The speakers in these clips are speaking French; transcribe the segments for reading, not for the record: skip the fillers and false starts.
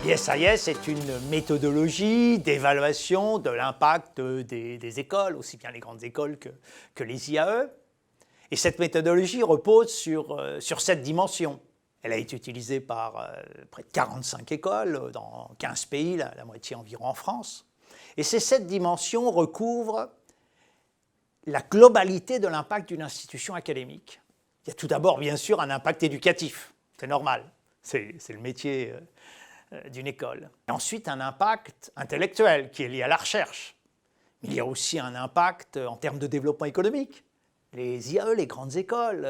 BSIS est une méthodologie d'évaluation de l'impact des écoles, aussi bien les grandes écoles que les IAE. Et cette méthodologie repose sur 7 dimensions. Elle a été utilisée par près de 45 écoles dans 15 pays, la moitié environ en France. Et ces 7 dimensions recouvrent la globalité de l'impact d'une institution académique. Il y a tout d'abord, bien sûr, un impact éducatif. C'est normal, c'est le métier d'une école. Et ensuite, un impact intellectuel qui est lié à la recherche. Mais il y a aussi un impact en termes de développement économique. Les IAE, les grandes écoles,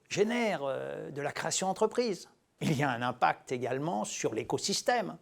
génèrent de la création d'entreprises. Il y a un impact également sur l'écosystème,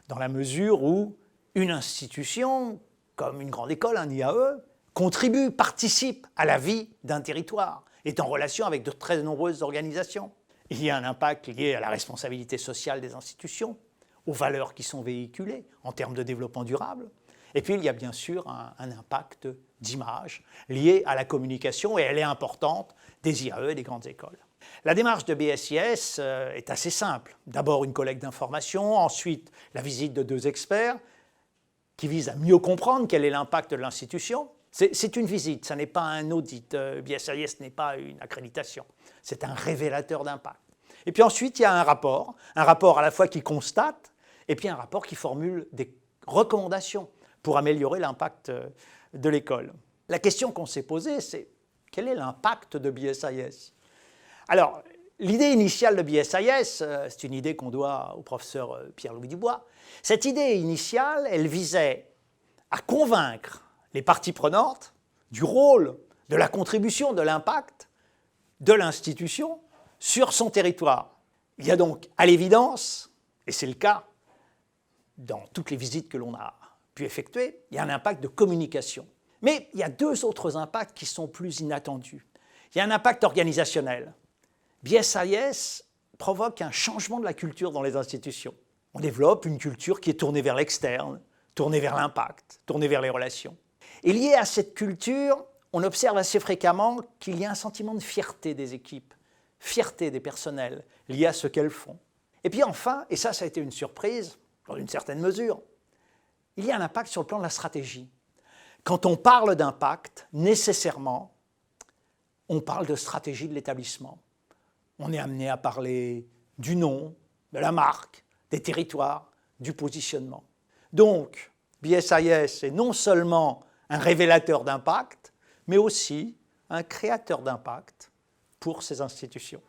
dans la mesure où une institution, comme une grande école, un IAE, contribue, participe à la vie d'un territoire, est en relation avec de très nombreuses organisations. Il y a un impact lié à la responsabilité sociale des institutions, aux valeurs qui sont véhiculées en termes de développement durable. Et puis il y a bien sûr un impact d'image lié à la communication, et elle est importante, des IAE et des grandes écoles. La démarche de BSIS est assez simple. D'abord une collecte d'informations, ensuite la visite de 2 experts qui visent à mieux comprendre quel est l'impact de l'institution. C'est une visite, ce n'est pas un audit. BSIS n'est pas une accréditation. C'est un révélateur d'impact. Et puis ensuite, il y a un rapport à la fois qui constate, et puis un rapport qui formule des recommandations pour améliorer l'impact de l'école. La question qu'on s'est posée, c'est quel est l'impact de BSIS? Alors, l'idée initiale de BSIS, c'est une idée qu'on doit au professeur Pierre-Louis Dubois. Cette idée initiale, elle visait à convaincre les parties prenantes du rôle, de la contribution, de l'impact de l'institution sur son territoire. Il y a donc, à l'évidence, et c'est le cas dans toutes les visites que l'on a pu effectuer, il y a un impact de communication. Mais il y a 2 autres impacts qui sont plus inattendus. Il y a un impact organisationnel. BSIS provoque un changement de la culture dans les institutions. On développe une culture qui est tournée vers l'externe, tournée vers l'impact, tournée vers les relations. Et lié à cette culture, on observe assez fréquemment qu'il y a un sentiment de fierté des équipes, fierté des personnels, lié à ce qu'elles font. Et puis enfin, et ça a été une surprise, dans une certaine mesure, il y a un impact sur le plan de la stratégie. Quand on parle d'impact, nécessairement, on parle de stratégie de l'établissement. On est amené à parler du nom, de la marque, des territoires, du positionnement. Donc, BSIS est non seulement un révélateur d'impact, mais aussi un créateur d'impact pour ces institutions.